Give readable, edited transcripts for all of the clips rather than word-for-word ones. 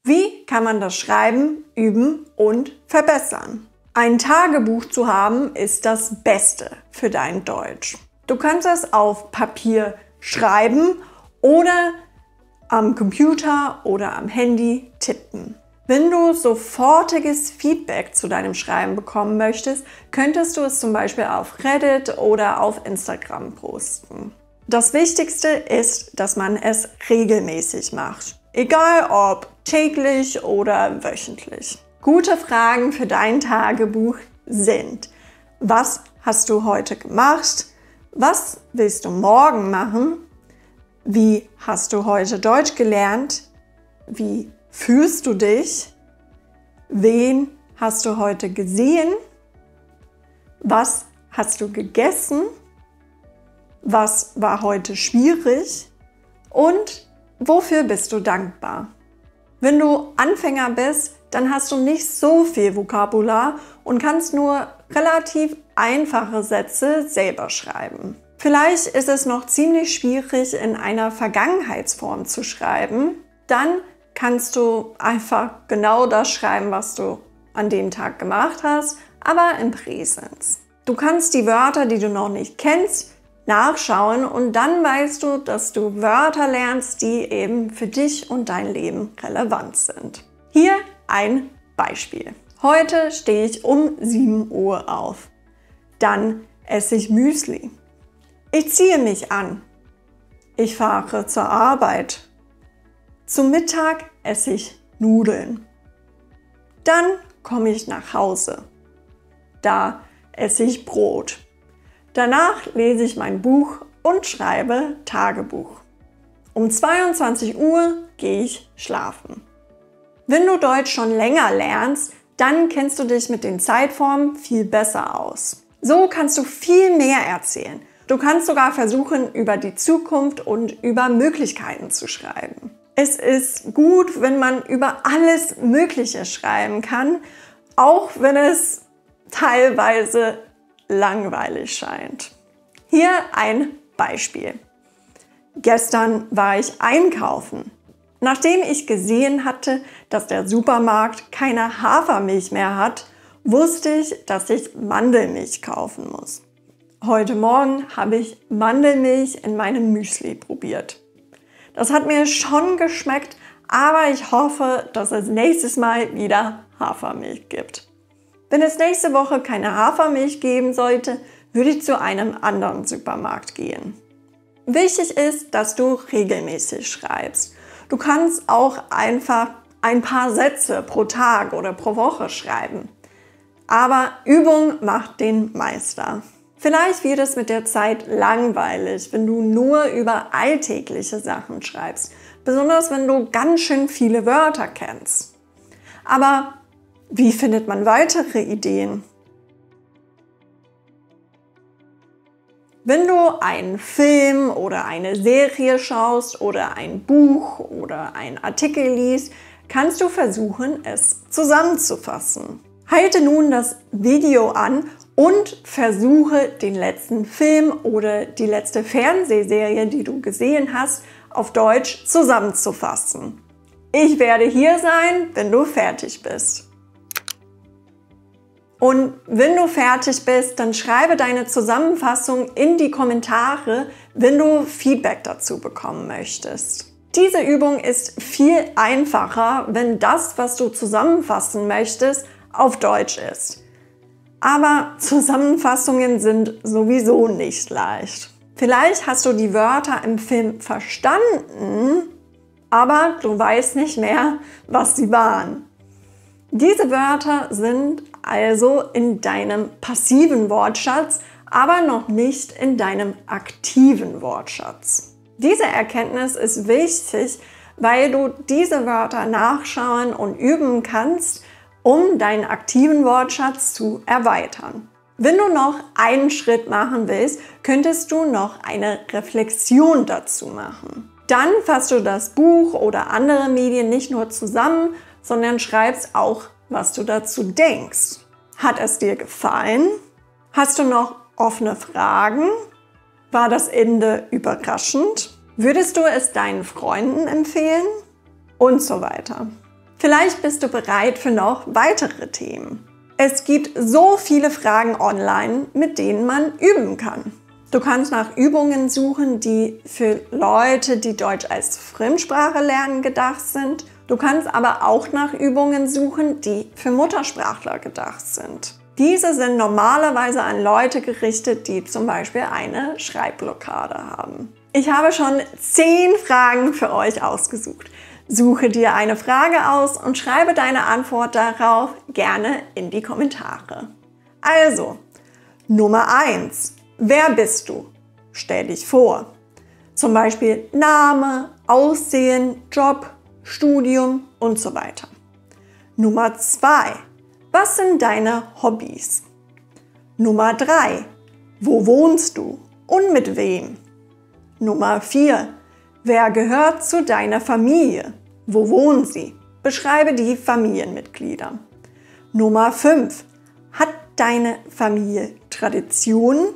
Wie kann man das Schreiben üben und verbessern? Ein Tagebuch zu haben ist das Beste für dein Deutsch. Du kannst es auf Papier schreiben oder am Computer oder am Handy tippen. Wenn du sofortiges Feedback zu deinem Schreiben bekommen möchtest, könntest du es zum Beispiel auf Reddit oder auf Instagram posten. Das Wichtigste ist, dass man es regelmäßig macht. Egal ob täglich oder wöchentlich. Gute Fragen für dein Tagebuch sind: Was hast du heute gemacht? Was willst du morgen machen? Wie hast du heute Deutsch gelernt? Wie fühlst du dich? Wen hast du heute gesehen? Was hast du gegessen? Was war heute schwierig? Und wofür bist du dankbar? Wenn du Anfänger bist, dann hast du nicht so viel Vokabular und kannst nur relativ einfache Sätze selber schreiben. Vielleicht ist es noch ziemlich schwierig, in einer Vergangenheitsform zu schreiben. Dann kannst du einfach genau das schreiben, was du an dem Tag gemacht hast, aber im Präsens. Du kannst die Wörter, die du noch nicht kennst, nachschauen und dann weißt du, dass du Wörter lernst, die eben für dich und dein Leben relevant sind. Hier ein Beispiel. Heute stehe ich um 7 Uhr auf. Dann esse ich Müsli. Ich ziehe mich an. Ich fahre zur Arbeit. Zum Mittag esse ich Nudeln. Dann komme ich nach Hause. Da esse ich Brot. Danach lese ich mein Buch und schreibe Tagebuch. Um 22 Uhr gehe ich schlafen. Wenn du Deutsch schon länger lernst, dann kennst du dich mit den Zeitformen viel besser aus. So kannst du viel mehr erzählen. Du kannst sogar versuchen, über die Zukunft und über Möglichkeiten zu schreiben. Es ist gut, wenn man über alles Mögliche schreiben kann, auch wenn es teilweise langweilig scheint. Hier ein Beispiel. Gestern war ich einkaufen. Nachdem ich gesehen hatte, dass der Supermarkt keine Hafermilch mehr hat, wusste ich, dass ich Mandelmilch kaufen muss. Heute Morgen habe ich Mandelmilch in meinem Müsli probiert. Das hat mir schon geschmeckt, aber ich hoffe, dass es nächstes Mal wieder Hafermilch gibt. Wenn es nächste Woche keine Hafermilch geben sollte, würde ich zu einem anderen Supermarkt gehen. Wichtig ist, dass du regelmäßig schreibst. Du kannst auch einfach ein paar Sätze pro Tag oder pro Woche schreiben. Aber Übung macht den Meister. Vielleicht wird es mit der Zeit langweilig, wenn du nur über alltägliche Sachen schreibst, besonders wenn du ganz schön viele Wörter kennst. Aber wie findet man weitere Ideen? Wenn du einen Film oder eine Serie schaust oder ein Buch oder einen Artikel liest, kannst du versuchen, es zusammenzufassen. Halte nun das Video an und versuche, den letzten Film oder die letzte Fernsehserie, die du gesehen hast, auf Deutsch zusammenzufassen. Ich werde hier sein, wenn du fertig bist. Und wenn du fertig bist, dann schreibe deine Zusammenfassung in die Kommentare, wenn du Feedback dazu bekommen möchtest. Diese Übung ist viel einfacher, wenn das, was du zusammenfassen möchtest, auf Deutsch ist. Aber Zusammenfassungen sind sowieso nicht leicht. Vielleicht hast du die Wörter im Film verstanden, aber du weißt nicht mehr, was sie waren. Diese Wörter sind also in deinem passiven Wortschatz, aber noch nicht in deinem aktiven Wortschatz. Diese Erkenntnis ist wichtig, weil du diese Wörter nachschauen und üben kannst, um deinen aktiven Wortschatz zu erweitern. Wenn du noch einen Schritt machen willst, könntest du noch eine Reflexion dazu machen. Dann fasst du das Buch oder andere Medien nicht nur zusammen, sondern schreibst auch, was du dazu denkst. Hat es dir gefallen? Hast du noch offene Fragen? War das Ende überraschend? Würdest du es deinen Freunden empfehlen? Und so weiter. Vielleicht bist du bereit für noch weitere Themen. Es gibt so viele Fragen online, mit denen man üben kann. Du kannst nach Übungen suchen, die für Leute, die Deutsch als Fremdsprache lernen, gedacht sind. Du kannst aber auch nach Übungen suchen, die für Muttersprachler gedacht sind. Diese sind normalerweise an Leute gerichtet, die zum Beispiel eine Schreibblockade haben. Ich habe schon 10 Fragen für euch ausgesucht. Suche dir eine Frage aus und schreibe deine Antwort darauf gerne in die Kommentare. Also, Nummer 1. Wer bist du? Stell dich vor. Zum Beispiel Name, Aussehen, Job, Studium und so weiter. Nummer 2. Was sind deine Hobbys? Nummer 3. Wo wohnst du und mit wem? Nummer 4. Wer gehört zu deiner Familie? Wo wohnen sie? Beschreibe die Familienmitglieder. Nummer 5. Hat deine Familie Traditionen?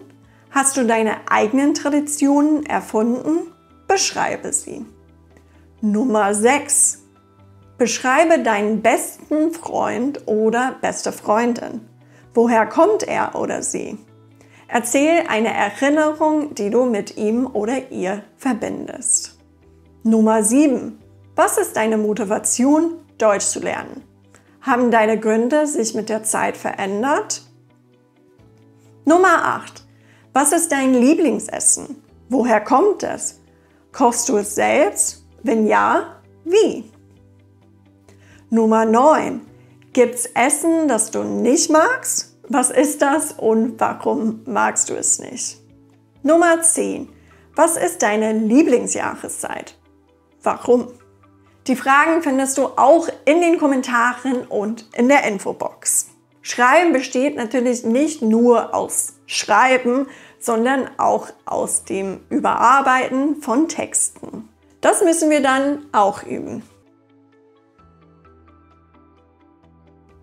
Hast du deine eigenen Traditionen erfunden? Beschreibe sie. Nummer 6. Beschreibe deinen besten Freund oder beste Freundin. Woher kommt er oder sie? Erzähl eine Erinnerung, die du mit ihm oder ihr verbindest. Nummer 7. Was ist deine Motivation, Deutsch zu lernen? Haben deine Gründe sich mit der Zeit verändert? Nummer 8. Was ist dein Lieblingsessen? Woher kommt es? Kochst du es selbst? Wenn ja, wie? Nummer 9. Gibt's Essen, das du nicht magst? Was ist das und warum magst du es nicht? Nummer 10. Was ist deine Lieblingsjahreszeit? Warum? Die Fragen findest du auch in den Kommentaren und in der Infobox. Schreiben besteht natürlich nicht nur aus Schreiben, sondern auch aus dem Überarbeiten von Texten. Das müssen wir dann auch üben.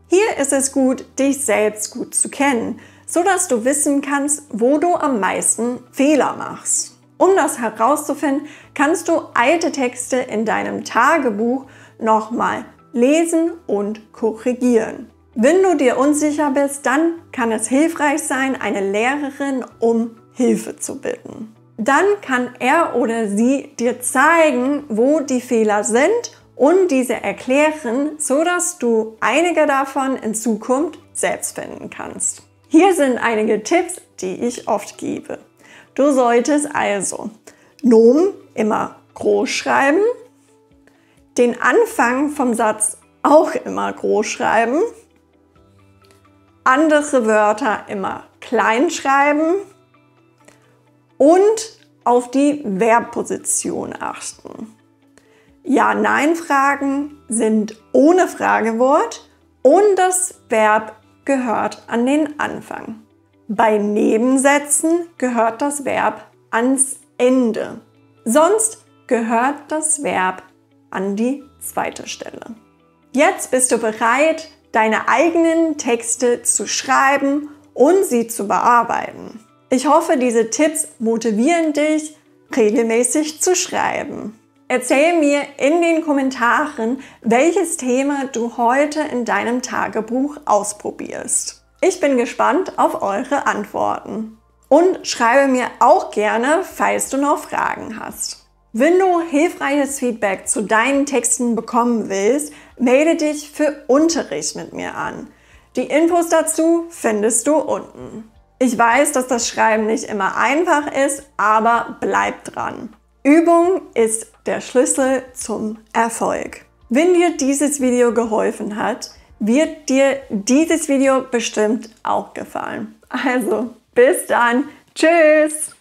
Hier ist es gut, dich selbst gut zu kennen, sodass du wissen kannst, wo du am meisten Fehler machst. Um das herauszufinden, kannst du alte Texte in deinem Tagebuch nochmal lesen und korrigieren. Wenn du dir unsicher bist, dann kann es hilfreich sein, eine Lehrerin um Hilfe zu bitten. Dann kann er oder sie dir zeigen, wo die Fehler sind und diese erklären, sodass du einige davon in Zukunft selbst finden kannst. Hier sind einige Tipps, die ich oft gebe. Du solltest also Nomen immer groß schreiben, den Anfang vom Satz auch immer groß schreiben, andere Wörter immer klein schreiben und auf die Verbposition achten. Ja-Nein-Fragen sind ohne Fragewort und das Verb gehört an den Anfang. Bei Nebensätzen gehört das Verb ans Ende. Sonst gehört das Verb an die zweite Stelle. Jetzt bist du bereit, deine eigenen Texte zu schreiben und sie zu bearbeiten. Ich hoffe, diese Tipps motivieren dich, regelmäßig zu schreiben. Erzähl mir in den Kommentaren, welches Thema du heute in deinem Tagebuch ausprobierst. Ich bin gespannt auf eure Antworten. Und schreibe mir auch gerne, falls du noch Fragen hast. Wenn du hilfreiches Feedback zu deinen Texten bekommen willst, melde dich für Unterricht mit mir an. Die Infos dazu findest du unten. Ich weiß, dass das Schreiben nicht immer einfach ist, aber bleib dran. Übung ist der Schlüssel zum Erfolg. Wenn dir dieses Video geholfen hat, wird dir dieses Video bestimmt auch gefallen. Also, bis dann. Tschüss!